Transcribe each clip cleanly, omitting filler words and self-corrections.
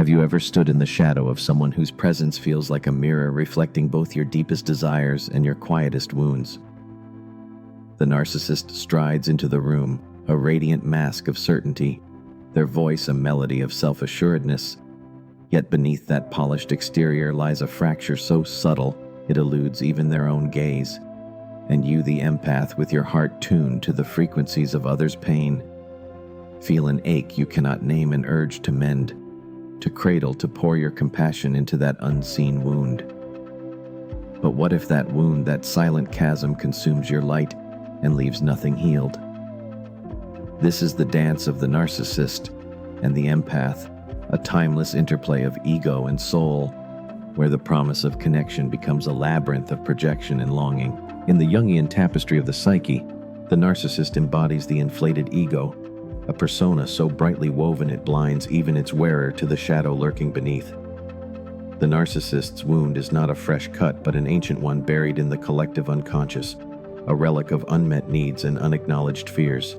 Have you ever stood in the shadow of someone whose presence feels like a mirror reflecting both your deepest desires and your quietest wounds? The narcissist strides into the room, a radiant mask of certainty, their voice a melody of self-assuredness. Yet beneath that polished exterior lies a fracture so subtle it eludes even their own gaze. And you, the empath, with your heart tuned to the frequencies of others' pain, feel an ache you cannot name, an urge to mend, to cradle, to pour your compassion into that unseen wound. But what if that wound, that silent chasm, consumes your light and leaves nothing healed? This is the dance of the narcissist and the empath, a timeless interplay of ego and soul, where the promise of connection becomes a labyrinth of projection and longing. In the Jungian tapestry of the psyche, the narcissist embodies the inflated ego, a persona so brightly woven it blinds even its wearer to the shadow lurking beneath. The narcissist's wound is not a fresh cut, but an ancient one buried in the collective unconscious, a relic of unmet needs and unacknowledged fears.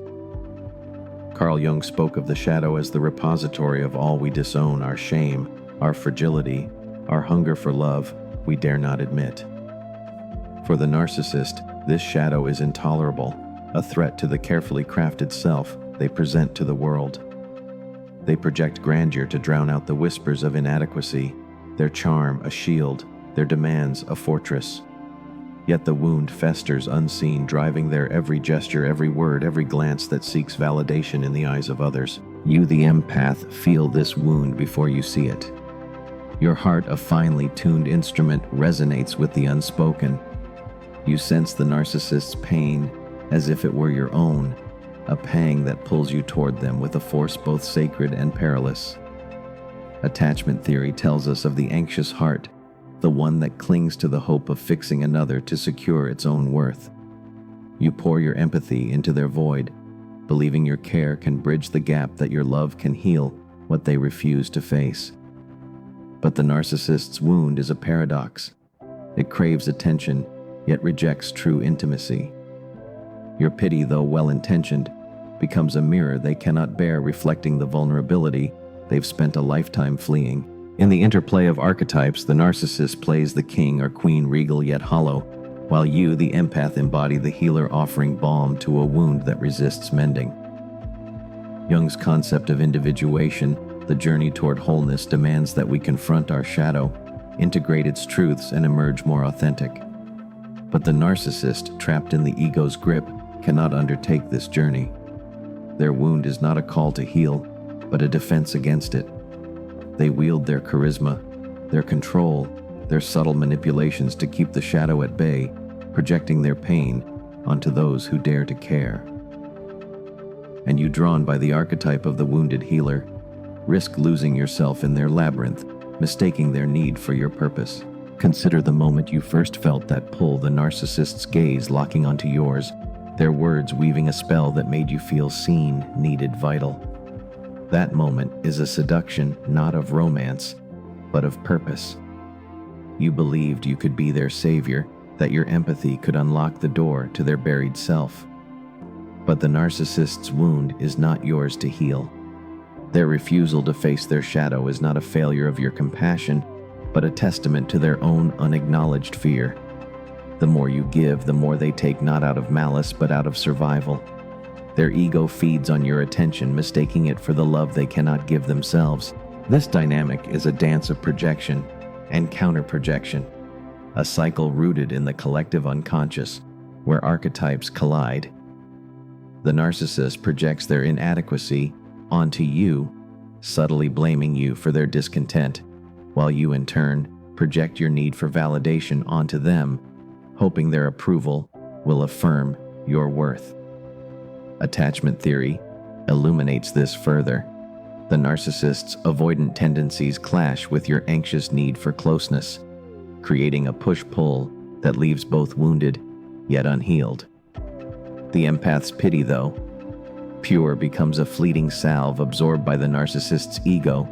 Carl Jung spoke of the shadow as the repository of all we disown, our shame, our fragility, our hunger for love we dare not admit. For the narcissist, this shadow is intolerable, a threat to the carefully crafted self they present to the world. They project grandeur to drown out the whispers of inadequacy, their charm a shield, their demands a fortress. Yet the wound festers unseen, driving their every gesture, every word, every glance that seeks validation in the eyes of others. You, the empath, feel this wound before you see it. Your heart, a finely tuned instrument, resonates with the unspoken. You sense the narcissist's pain as if it were your own, a pang that pulls you toward them with a force both sacred and perilous. Attachment theory tells us of the anxious heart, the one that clings to the hope of fixing another to secure its own worth. You pour your empathy into their void, believing your care can bridge the gap, that your love can heal what they refuse to face. But the narcissist's wound is a paradox. It craves attention, yet rejects true intimacy. Your pity, though well-intentioned, becomes a mirror they cannot bear, reflecting the vulnerability they've spent a lifetime fleeing. In the interplay of archetypes, the narcissist plays the king or queen, regal yet hollow, while you, the empath, embody the healer offering balm to a wound that resists mending. Jung's concept of individuation, the journey toward wholeness, demands that we confront our shadow, integrate its truths, and emerge more authentic. But the narcissist, trapped in the ego's grip, cannot undertake this journey. Their wound is not a call to heal, but a defense against it. They wield their charisma, their control, their subtle manipulations to keep the shadow at bay, projecting their pain onto those who dare to care. And you, drawn by the archetype of the wounded healer, risk losing yourself in their labyrinth, mistaking their need for your purpose. Consider the moment you first felt that pull, the narcissist's gaze locking onto yours, their words weaving a spell that made you feel seen, needed, vital. That moment is a seduction not of romance, but of purpose. You believed you could be their savior, that your empathy could unlock the door to their buried self. But the narcissist's wound is not yours to heal. Their refusal to face their shadow is not a failure of your compassion, but a testament to their own unacknowledged fear. The more you give, the more they take, not out of malice, but out of survival. Their ego feeds on your attention, mistaking it for the love they cannot give themselves. This dynamic is a dance of projection and counter-projection, a cycle rooted in the collective unconscious, where archetypes collide. The narcissist projects their inadequacy onto you, subtly blaming you for their discontent, while you in turn project your need for validation onto them, hoping their approval will affirm your worth. Attachment theory illuminates this further. The narcissist's avoidant tendencies clash with your anxious need for closeness, creating a push-pull that leaves both wounded yet unhealed. The empath's pity, though pure, becomes a fleeting salve absorbed by the narcissist's ego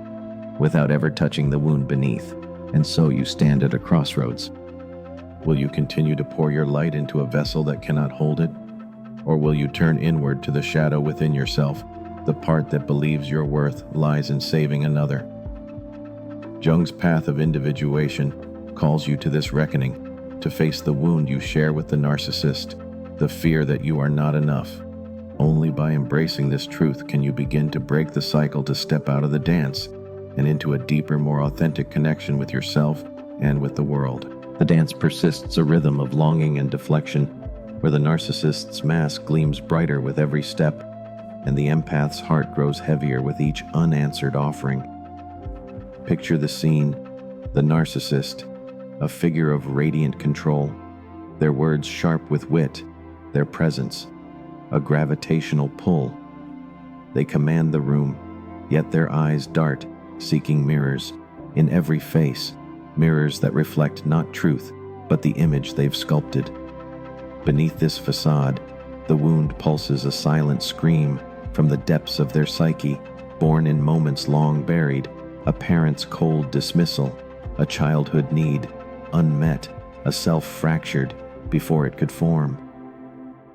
without ever touching the wound beneath. And so you stand at a crossroads. Will you continue to pour your light into a vessel that cannot hold it? Or will you turn inward to the shadow within yourself, the part that believes your worth lies in saving another? Jung's path of individuation calls you to this reckoning, to face the wound you share with the narcissist, the fear that you are not enough. Only by embracing this truth can you begin to break the cycle, to step out of the dance and into a deeper, more authentic connection with yourself and with the world. The dance persists, a rhythm of longing and deflection, where the narcissist's mask gleams brighter with every step, and the empath's heart grows heavier with each unanswered offering. Picture the scene: the narcissist, a figure of radiant control, their words sharp with wit, their presence a gravitational pull. They command the room, yet their eyes dart, seeking mirrors in every face, mirrors that reflect not truth, but the image they've sculpted. Beneath this facade, the wound pulses a silent scream from the depths of their psyche, born in moments long buried, a parent's cold dismissal, a childhood need unmet, a self fractured before it could form.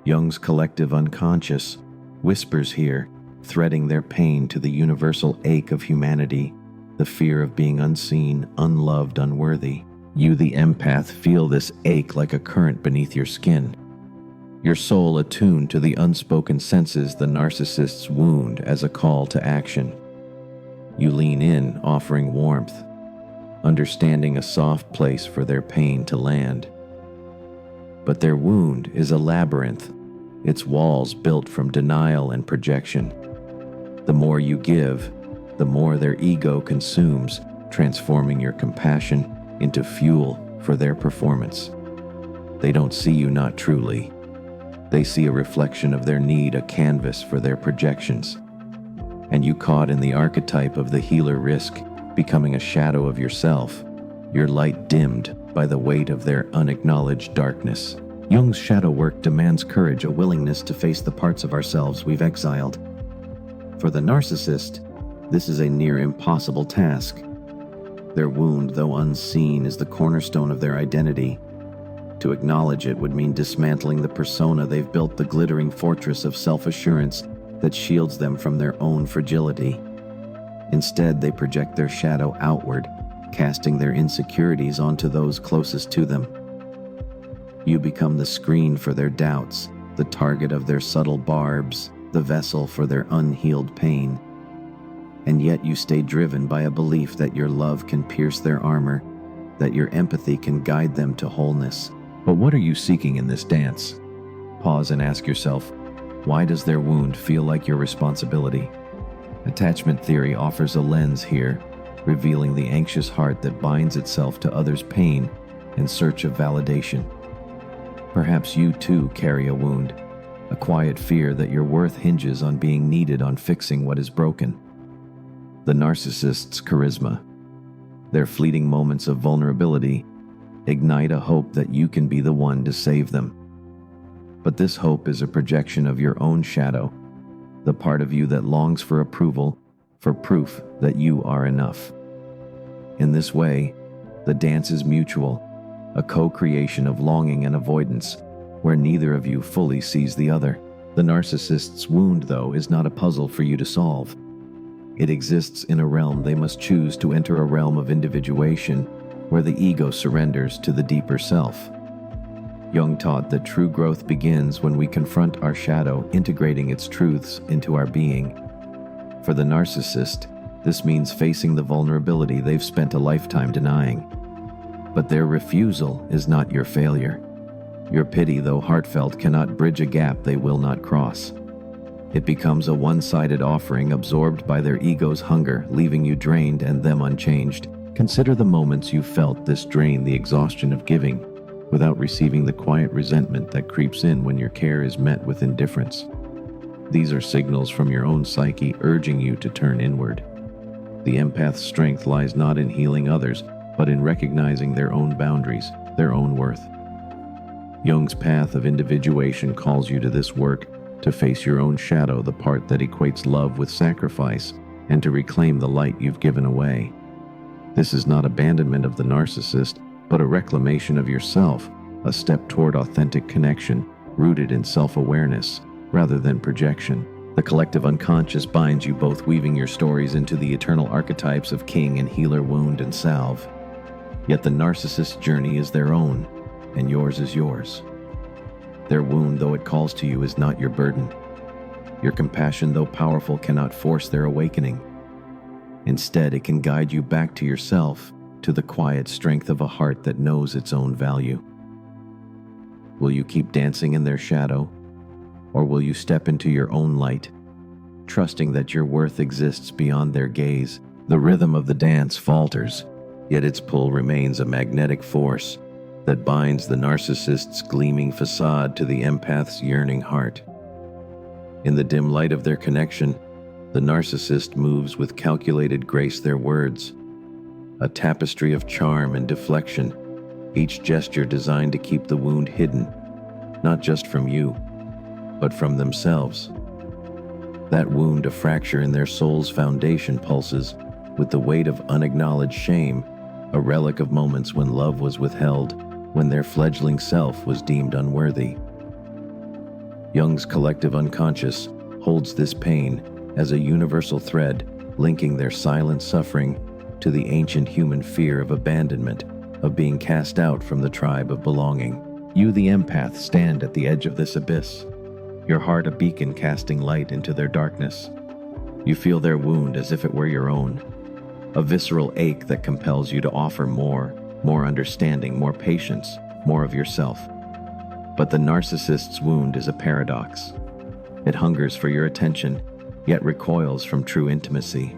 Jung's collective unconscious whispers here, threading their pain to the universal ache of humanity, the fear of being unseen, unloved, unworthy. You, the empath, feel this ache like a current beneath your skin. Your soul attuned to the unspoken senses the narcissist's wound as a call to action. You lean in, offering warmth, understanding a soft place for their pain to land. But their wound is a labyrinth, its walls built from denial and projection. The more you give, the more their ego consumes, transforming your compassion into fuel for their performance. They don't see you not truly. They see a reflection of their need, a canvas for their projections. And you, caught in the archetype of the healer, risk becoming a shadow of yourself, your light dimmed by the weight of their unacknowledged darkness. Jung's shadow work demands courage, a willingness to face the parts of ourselves we've exiled. For the narcissist, this is a near impossible task. Their wound, though unseen, is the cornerstone of their identity. To acknowledge it would mean dismantling the persona they've built, the glittering fortress of self-assurance that shields them from their own fragility. Instead, they project their shadow outward, casting their insecurities onto those closest to them. You become the screen for their doubts, the target of their subtle barbs, the vessel for their unhealed pain. And yet you stay driven by a belief that your love can pierce their armor, that your empathy can guide them to wholeness. But what are you seeking in this dance? Pause and ask yourself, why does their wound feel like your responsibility? Attachment theory offers a lens here, revealing the anxious heart that binds itself to others' pain in search of validation. Perhaps you too carry a wound, a quiet fear that your worth hinges on being needed, on fixing what is broken. The narcissist's charisma, their fleeting moments of vulnerability, ignite a hope that you can be the one to save them. But this hope is a projection of your own shadow, the part of you that longs for approval, for proof that you are enough. In this way, the dance is mutual, a co-creation of longing and avoidance, where neither of you fully sees the other. The narcissist's wound, though, is not a puzzle for you to solve. It exists in a realm they must choose to enter, a realm of individuation, where the ego surrenders to the deeper self. Jung taught that true growth begins when we confront our shadow, integrating its truths into our being. For the narcissist, this means facing the vulnerability they've spent a lifetime denying. But their refusal is not your failure. Your pity, though heartfelt, cannot bridge a gap they will not cross. It becomes a one-sided offering absorbed by their ego's hunger, leaving you drained and them unchanged. Consider the moments you felt this drain, the exhaustion of giving, without receiving the quiet resentment that creeps in when your care is met with indifference. These are signals from your own psyche urging you to turn inward. The empath's strength lies not in healing others, but in recognizing their own boundaries, their own worth. Jung's path of individuation calls you to this work, to face your own shadow, the part that equates love with sacrifice, and to reclaim the light you've given away. This is not abandonment of the narcissist, but a reclamation of yourself, a step toward authentic connection, rooted in self-awareness rather than projection. The collective unconscious binds you both, weaving your stories into the eternal archetypes of king and healer, wound and salve. Yet the narcissist's journey is their own, and yours is yours. Their wound, though it calls to you, is not your burden. Your compassion, though powerful, cannot force their awakening. Instead, it can guide you back to yourself, to the quiet strength of a heart that knows its own value. Will you keep dancing in their shadow, or will you step into your own light, trusting that your worth exists beyond their gaze? The rhythm of the dance falters, yet its pull remains a magnetic force that binds the narcissist's gleaming facade to the empath's yearning heart. In the dim light of their connection, the narcissist moves with calculated grace their words, a tapestry of charm and deflection, each gesture designed to keep the wound hidden, not just from you, but from themselves. That wound, a fracture in their soul's foundation, pulses with the weight of unacknowledged shame, a relic of moments when love was withheld, when their fledgling self was deemed unworthy. Jung's collective unconscious holds this pain as a universal thread, linking their silent suffering to the ancient human fear of abandonment, of being cast out from the tribe of belonging. You, the empath, stand at the edge of this abyss, your heart a beacon casting light into their darkness. You feel their wound as if it were your own, a visceral ache that compels you to offer more understanding, more patience, more of yourself. But the narcissist's wound is a paradox. It hungers for your attention, yet recoils from true intimacy.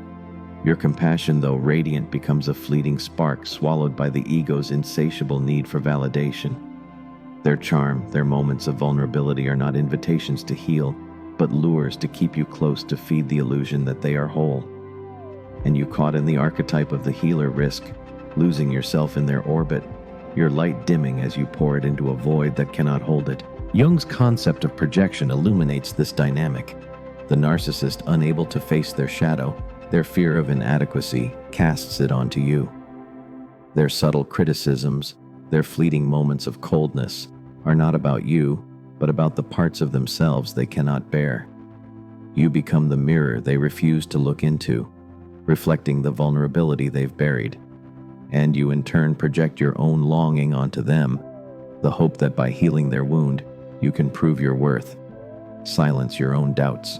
Your compassion, though radiant, becomes a fleeting spark swallowed by the ego's insatiable need for validation. Their charm, their moments of vulnerability are not invitations to heal, but lures to keep you close, to feed the illusion that they are whole. And you, caught in the archetype of the healer, risk losing yourself in their orbit, your light dimming as you pour it into a void that cannot hold it. Jung's concept of projection illuminates this dynamic. The narcissist, unable to face their shadow, their fear of inadequacy, casts it onto you. Their subtle criticisms, their fleeting moments of coldness, are not about you, but about the parts of themselves they cannot bear. You become the mirror they refuse to look into, reflecting the vulnerability they've buried. And you in turn project your own longing onto them, the hope that by healing their wound, you can prove your worth, silence your own doubts.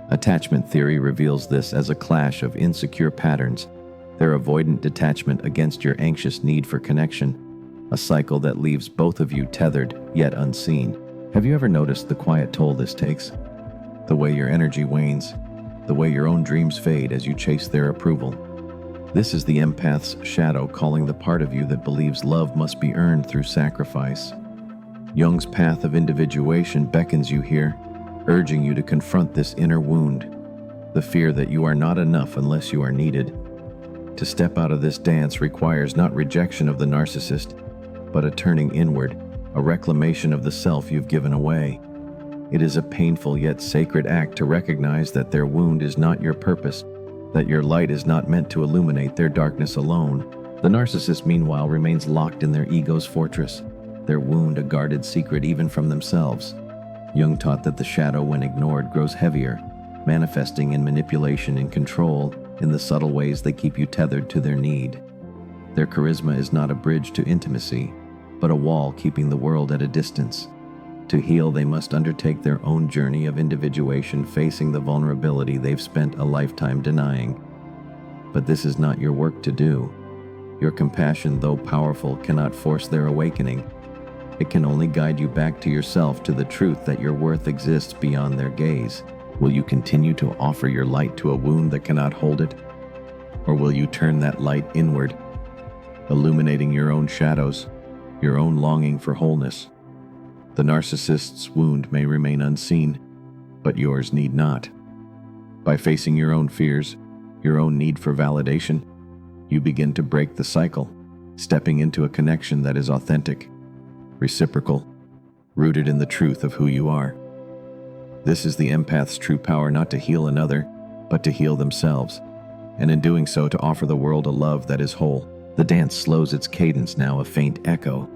Attachment theory reveals this as a clash of insecure patterns, their avoidant detachment against your anxious need for connection, a cycle that leaves both of you tethered yet unseen. Have you ever noticed the quiet toll this takes? The way your energy wanes, the way your own dreams fade as you chase their approval. This is the empath's shadow calling the part of you that believes love must be earned through sacrifice. Jung's path of individuation beckons you here, urging you to confront this inner wound, the fear that you are not enough unless you are needed. To step out of this dance requires not rejection of the narcissist, but a turning inward, a reclamation of the self you've given away. It is a painful yet sacred act to recognize that their wound is not your purpose, that your light is not meant to illuminate their darkness alone. The narcissist, meanwhile, remains locked in their ego's fortress, their wound a guarded secret even from themselves. Jung taught that the shadow, when ignored, grows heavier, manifesting in manipulation and control, in the subtle ways they keep you tethered to their need. Their charisma is not a bridge to intimacy, but a wall keeping the world at a distance. To heal, they must undertake their own journey of individuation, facing the vulnerability they've spent a lifetime denying. But this is not your work to do. Your compassion, though powerful, cannot force their awakening. It can only guide you back to yourself, to the truth that your worth exists beyond their gaze. Will you continue to offer your light to a wound that cannot hold it? Or will you turn that light inward, illuminating your own shadows, your own longing for wholeness? The narcissist's wound may remain unseen, but yours need not. By facing your own fears, your own need for validation, you begin to break the cycle, stepping into a connection that is authentic, reciprocal, rooted in the truth of who you are. This is the empath's true power, not to heal another, but to heal themselves, and in doing so to offer the world a love that is whole. The dance slows its cadence now, a faint echo,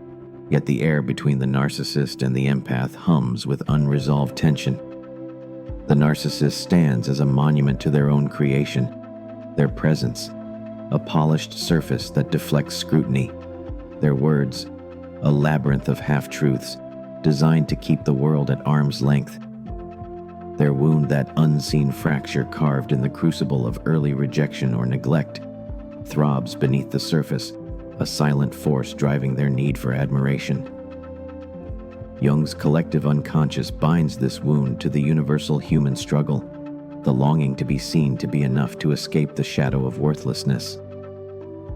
yet the air between the narcissist and the empath hums with unresolved tension. The narcissist stands as a monument to their own creation, their presence, a polished surface that deflects scrutiny, their words, a labyrinth of half-truths designed to keep the world at arm's length. Their wound, that unseen fracture carved in the crucible of early rejection or neglect, throbs beneath the surface, a silent force driving their need for admiration. Jung's collective unconscious binds this wound to the universal human struggle, the longing to be seen, to be enough, to escape the shadow of worthlessness.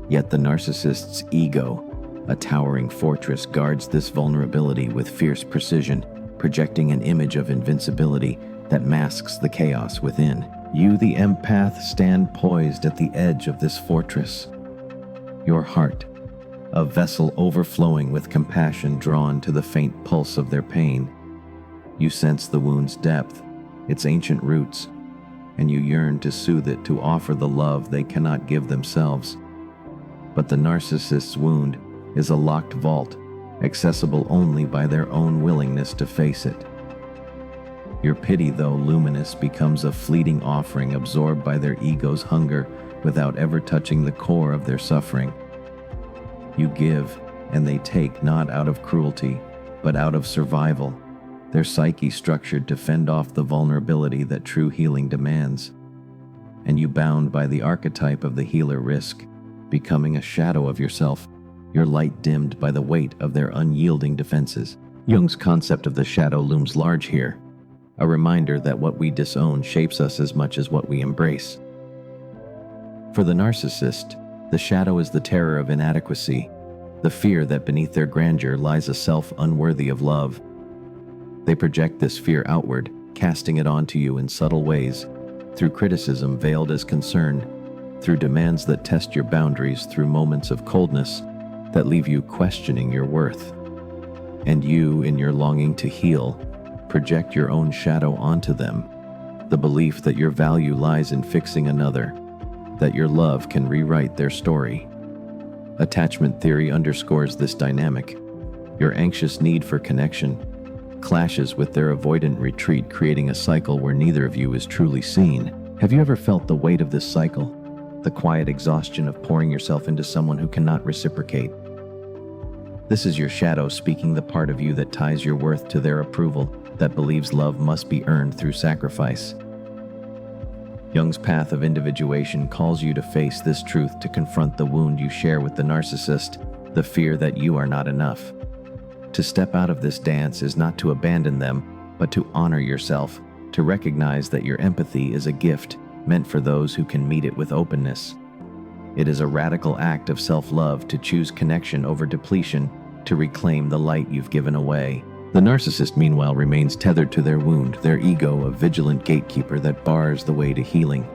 Yet the narcissist's ego, a towering fortress, guards this vulnerability with fierce precision, projecting an image of invincibility that masks the chaos within. You, the empath, stand poised at the edge of this fortress. Your heart, a vessel overflowing with compassion, drawn to the faint pulse of their pain. You sense the wound's depth, its ancient roots, and you yearn to soothe it, to offer the love they cannot give themselves. But the narcissist's wound is a locked vault, accessible only by their own willingness to face it. Your pity, though luminous, becomes a fleeting offering absorbed by their ego's hunger without ever touching the core of their suffering. You give, and they take, not out of cruelty, but out of survival, their psyche structured to fend off the vulnerability that true healing demands. And you, bound by the archetype of the healer, risk becoming a shadow of yourself, your light dimmed by the weight of their unyielding defenses. Jung's concept of the shadow looms large here, a reminder that what we disown shapes us as much as what we embrace. For the narcissist, the shadow is the terror of inadequacy, the fear that beneath their grandeur lies a self unworthy of love. They project this fear outward, casting it onto you in subtle ways, through criticism veiled as concern, through demands that test your boundaries, through moments of coldness that leave you questioning your worth. And you, in your longing to heal, project your own shadow onto them, the belief that your value lies in fixing another, that your love can rewrite their story. Attachment theory underscores this dynamic. Your anxious need for connection clashes with their avoidant retreat, creating a cycle where neither of you is truly seen. Have you ever felt the weight of this cycle? The quiet exhaustion of pouring yourself into someone who cannot reciprocate. This is your shadow speaking, the part of you that ties your worth to their approval, that believes love must be earned through sacrifice. Jung's path of individuation calls you to face this truth, to confront the wound you share with the narcissist, the fear that you are not enough. To step out of this dance is not to abandon them, but to honor yourself, to recognize that your empathy is a gift meant for those who can meet it with openness. It is a radical act of self-love to choose connection over depletion, to reclaim the light you've given away. The narcissist, meanwhile, remains tethered to their wound, their ego a vigilant gatekeeper that bars the way to healing.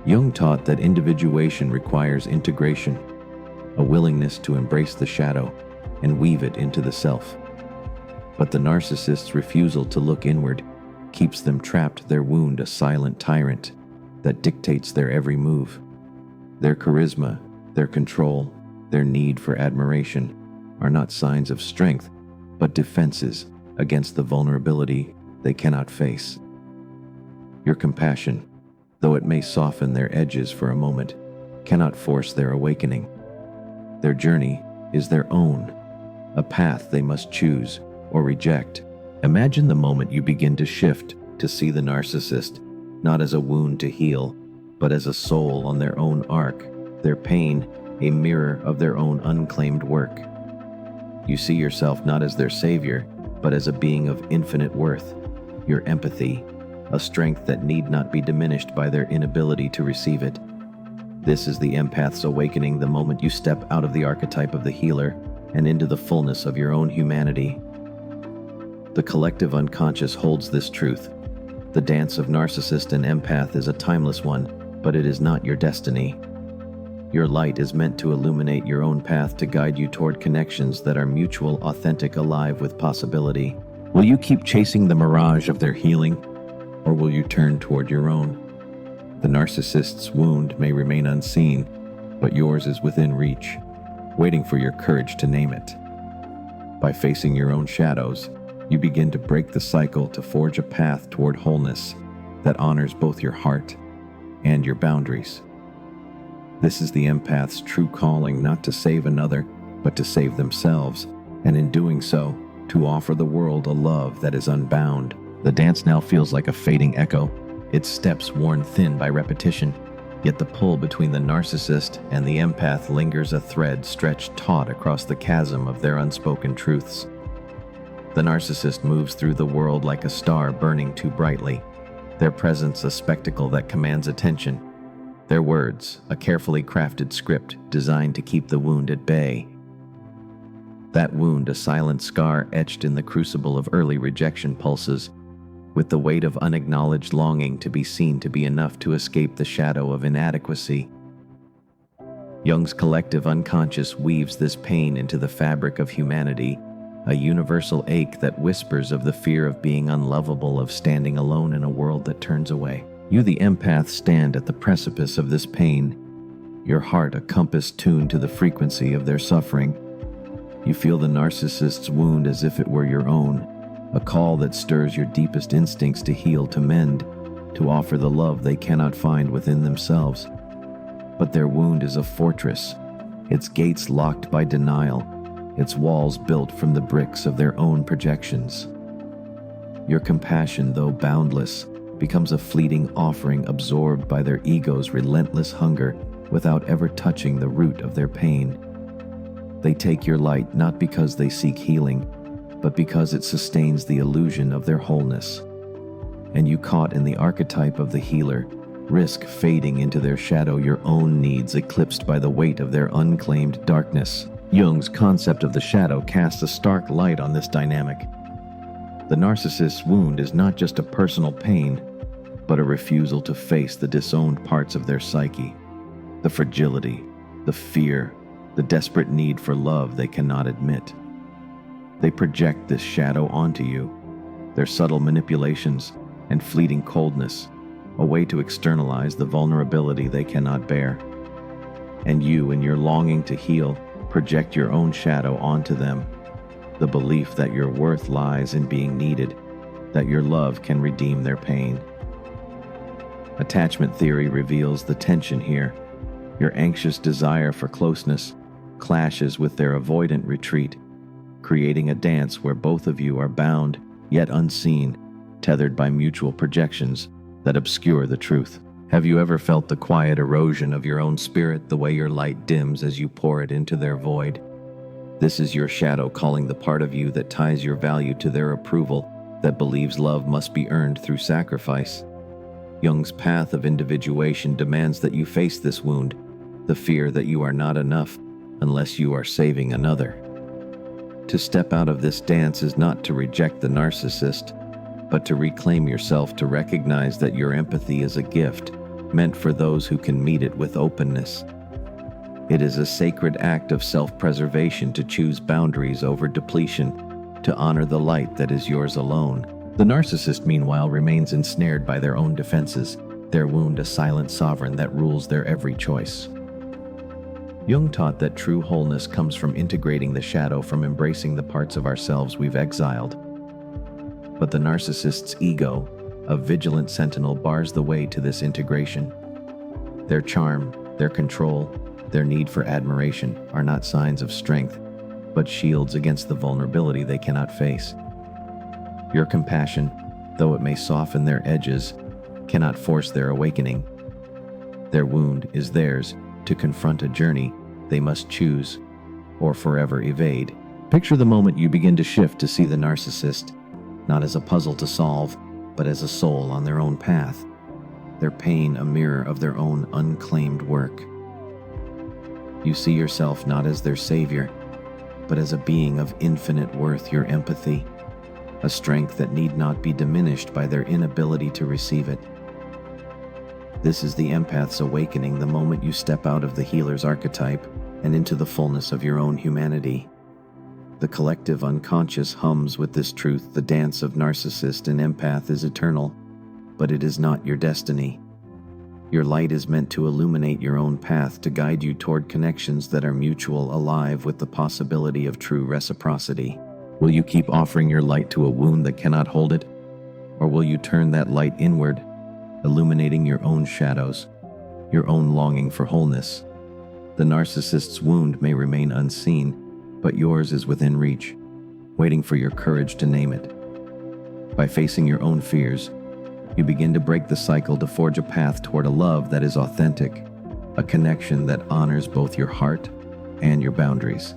Jung taught that individuation requires integration, a willingness to embrace the shadow and weave it into the self. But the narcissist's refusal to look inward keeps them trapped, their wound a silent tyrant that dictates their every move. Their charisma, their control, their need for admiration are not signs of strength, but defenses against the vulnerability they cannot face. Your compassion, though it may soften their edges for a moment, cannot force their awakening. Their journey is their own, a path they must choose or reject. Imagine the moment you begin to shift, to see the narcissist not as a wound to heal, but as a soul on their own arc, their pain a mirror of their own unclaimed work. You see yourself not as their savior, but as a being of infinite worth, your empathy, a strength that need not be diminished by their inability to receive it. This is the empath's awakening, the moment you step out of the archetype of the healer and into the fullness of your own humanity. The collective unconscious holds this truth. The dance of narcissist and empath is a timeless one, but it is not your destiny. Your light is meant to illuminate your own path, to guide you toward connections that are mutual, authentic, alive with possibility. Will you keep chasing the mirage of their healing, or will you turn toward your own? The narcissist's wound may remain unseen, but yours is within reach, waiting for your courage to name it. By facing your own shadows, You begin to break the cycle to forge a path toward wholeness that honors both your heart and your boundaries. This is the empath's true calling, not to save another, but to save themselves, and in doing so, to offer the world a love that is unbound. The dance now feels like a fading echo, its steps worn thin by repetition, yet the pull between the narcissist and the empath lingers, a thread stretched taut across the chasm of their unspoken truths. The narcissist moves through the world like a star burning too brightly, their presence a spectacle that commands attention, their words a carefully crafted script designed to keep the wound at bay. That wound a silent scar etched in the crucible of early rejection pulses, with the weight of unacknowledged longing to be seen to be enough to escape the shadow of inadequacy. Jung's collective unconscious weaves this pain into the fabric of humanity, a universal ache that whispers of the fear of being unlovable, of standing alone in a world that turns away. You, the empath, stand at the precipice of this pain, your heart a compass tuned to the frequency of their suffering. You feel the narcissist's wound as if it were your own, a call that stirs your deepest instincts to heal, to mend, to offer the love they cannot find within themselves. But their wound is a fortress, its gates locked by denial, its walls built from the bricks of their own projections. Your compassion, though boundless, becomes a fleeting offering absorbed by their ego's relentless hunger without ever touching the root of their pain. They take your light not because they seek healing, but because it sustains the illusion of their wholeness. And you, caught in the archetype of the healer, risk fading into their shadow, your own needs eclipsed by the weight of their unclaimed darkness. Jung's concept of the shadow casts a stark light on this dynamic. The narcissist's wound is not just a personal pain, but a refusal to face the disowned parts of their psyche, the fragility, the fear, the desperate need for love they cannot admit. They project this shadow onto you, their subtle manipulations and fleeting coldness, a way to externalize the vulnerability they cannot bear. And you, in your longing to heal, project your own shadow onto them, the belief that your worth lies in being needed, that your love can redeem their pain. Attachment theory reveals the tension here. Your anxious desire for closeness clashes with their avoidant retreat, creating a dance where both of you are bound, yet unseen, tethered by mutual projections that obscure the truth. Have you ever felt the quiet erosion of your own spirit, the way your light dims as you pour it into their void? This is your shadow calling, the part of you that ties your value to their approval, that believes love must be earned through sacrifice. Jung's path of individuation demands that you face this wound, the fear that you are not enough unless you are saving another. To step out of this dance is not to reject the narcissist, but to reclaim yourself, to recognize that your empathy is a gift meant for those who can meet it with openness. It is a sacred act of self-preservation to choose boundaries over depletion, to honor the light that is yours alone. The narcissist, meanwhile, remains ensnared by their own defenses, their wound a silent sovereign that rules their every choice. Jung taught that true wholeness comes from integrating the shadow, from embracing the parts of ourselves we've exiled. But the narcissist's ego, a vigilant sentinel, bars the way to this integration. Their charm, their control, their need for admiration are not signs of strength, but shields against the vulnerability they cannot face. Your compassion, though it may soften their edges, cannot force their awakening. Their wound is theirs to confront, a journey they must choose or forever evade. Picture the moment you begin to shift to see the narcissist not as a puzzle to solve, but as a soul on their own path, their pain a mirror of their own unclaimed work. You see yourself not as their savior, but as a being of infinite worth, your empathy, a strength that need not be diminished by their inability to receive it. This is the empath's awakening, the moment you step out of the healer's archetype and into the fullness of your own humanity. The collective unconscious hums with this truth: the dance of narcissist and empath is eternal, but it is not your destiny. Your light is meant to illuminate your own path, to guide you toward connections that are mutual, alive with the possibility of true reciprocity. Will you keep offering your light to a wound that cannot hold it? Or will you turn that light inward, illuminating your own shadows, your own longing for wholeness? The narcissist's wound may remain unseen, but yours is within reach, waiting for your courage to name it. By facing your own fears, you begin to break the cycle to forge a path toward a love that is authentic, a connection that honors both your heart and your boundaries.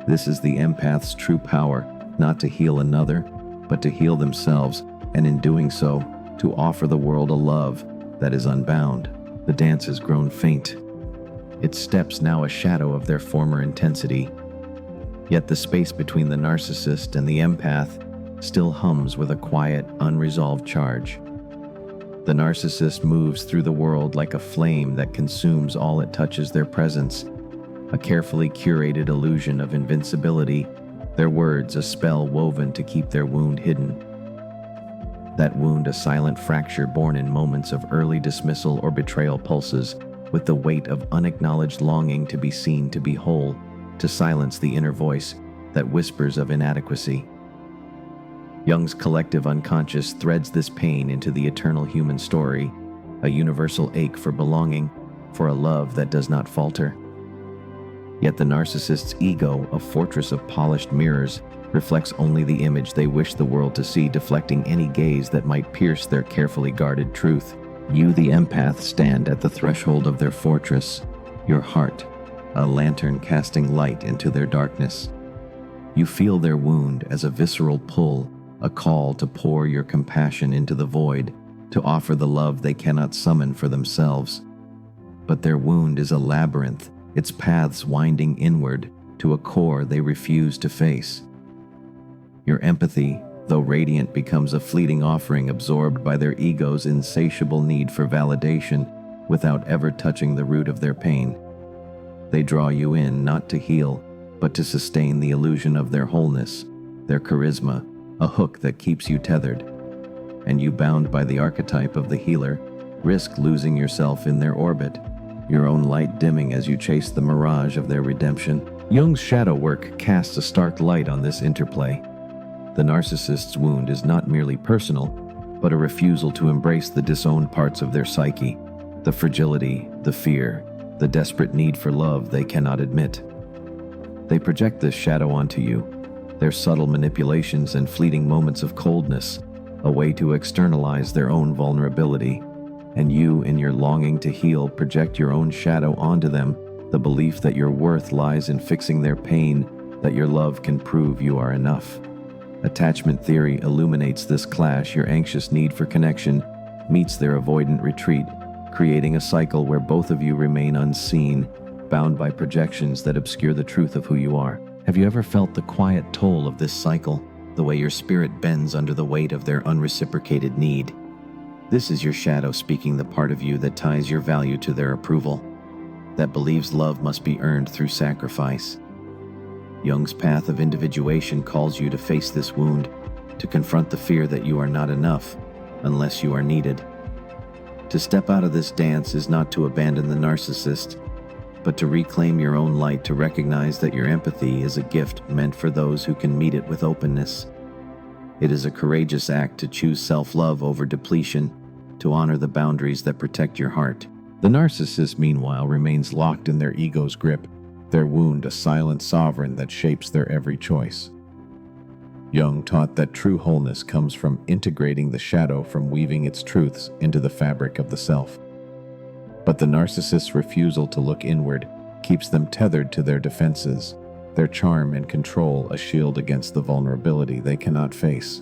This is the empath's true power, not to heal another, but to heal themselves, and in doing so, to offer the world a love that is unbound. The dance has grown faint, its steps now a shadow of their former intensity. Yet the space between the narcissist and the empath still hums with a quiet, unresolved charge. The narcissist moves through the world like a flame that consumes all it touches. Their presence, a carefully curated illusion of invincibility, their words a spell woven to keep their wound hidden. That wound a silent fracture born in moments of early dismissal or betrayal, pulses with the weight of unacknowledged longing to be seen, to be whole, to silence the inner voice that whispers of inadequacy. Jung's collective unconscious threads this pain into the eternal human story, a universal ache for belonging, for a love that does not falter. Yet the narcissist's ego, a fortress of polished mirrors, reflects only the image they wish the world to see, deflecting any gaze that might pierce their carefully guarded truth. You, the empath, stand at the threshold of their fortress, your heart, a lantern casting light into their darkness. You feel their wound as a visceral pull, a call to pour your compassion into the void, to offer the love they cannot summon for themselves. But their wound is a labyrinth, its paths winding inward to a core they refuse to face. Your empathy, though radiant, becomes a fleeting offering absorbed by their ego's insatiable need for validation without ever touching the root of their pain. They draw you in not to heal, but to sustain the illusion of their wholeness, their charisma, a hook that keeps you tethered. And you, bound by the archetype of the healer, risk losing yourself in their orbit, your own light dimming as you chase the mirage of their redemption. Jung's shadow work casts a stark light on this interplay. The narcissist's wound is not merely personal, but a refusal to embrace the disowned parts of their psyche, the fragility, the fear, the desperate need for love they cannot admit. They project this shadow onto you, their subtle manipulations and fleeting moments of coldness, a way to externalize their own vulnerability. And you, in your longing to heal, project your own shadow onto them, the belief that your worth lies in fixing their pain, that your love can prove you are enough. Attachment theory illuminates this clash. Your anxious need for connection meets their avoidant retreat, creating a cycle where both of you remain unseen, bound by projections that obscure the truth of who you are. Have you ever felt the quiet toll of this cycle, the way your spirit bends under the weight of their unreciprocated need? This is your shadow speaking, the part of you that ties your value to their approval, that believes love must be earned through sacrifice. Jung's path of individuation calls you to face this wound, to confront the fear that you are not enough unless you are needed. To step out of this dance is not to abandon the narcissist, but to reclaim your own light, to recognize that your empathy is a gift meant for those who can meet it with openness. It is a courageous act to choose self-love over depletion, to honor the boundaries that protect your heart. The narcissist, meanwhile, remains locked in their ego's grip, their wound a silent sovereign that shapes their every choice. Jung taught that true wholeness comes from integrating the shadow, from weaving its truths into the fabric of the self. But the narcissist's refusal to look inward keeps them tethered to their defenses, their charm and control a shield against the vulnerability they cannot face.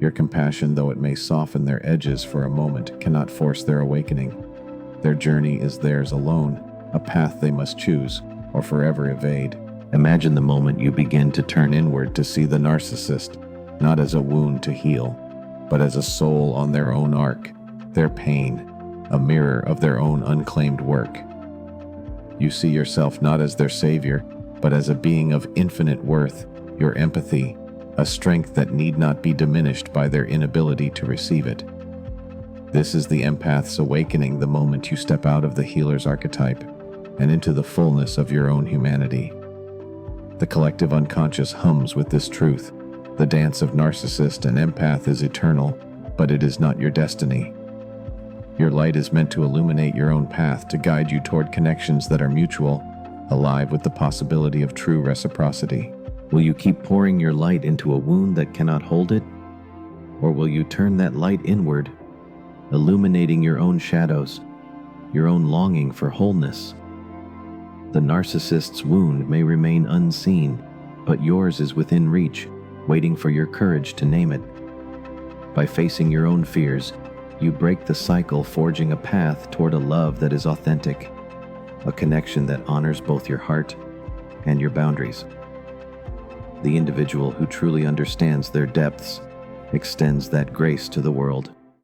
Your compassion, though it may soften their edges for a moment, cannot force their awakening. Their journey is theirs alone, a path they must choose or forever evade. Imagine the moment you begin to turn inward, to see the narcissist not as a wound to heal, but as a soul on their own arc, their pain, a mirror of their own unclaimed work. You see yourself not as their savior, but as a being of infinite worth, your empathy, a strength that need not be diminished by their inability to receive it. This is the empath's awakening, the moment you step out of the healer's archetype and into the fullness of your own humanity. The collective unconscious hums with this truth. The dance of narcissist and empath is eternal, but it is not your destiny. Your light is meant to illuminate your own path, to guide you toward connections that are mutual, alive with the possibility of true reciprocity. Will you keep pouring your light into a wound that cannot hold it? Or will you turn that light inward, illuminating your own shadows, your own longing for wholeness? The narcissist's wound may remain unseen, but yours is within reach, waiting for your courage to name it. By facing your own fears, you break the cycle, forging a path toward a love that is authentic, a connection that honors both your heart and your boundaries. The individual who truly understands their depths extends that grace to the world.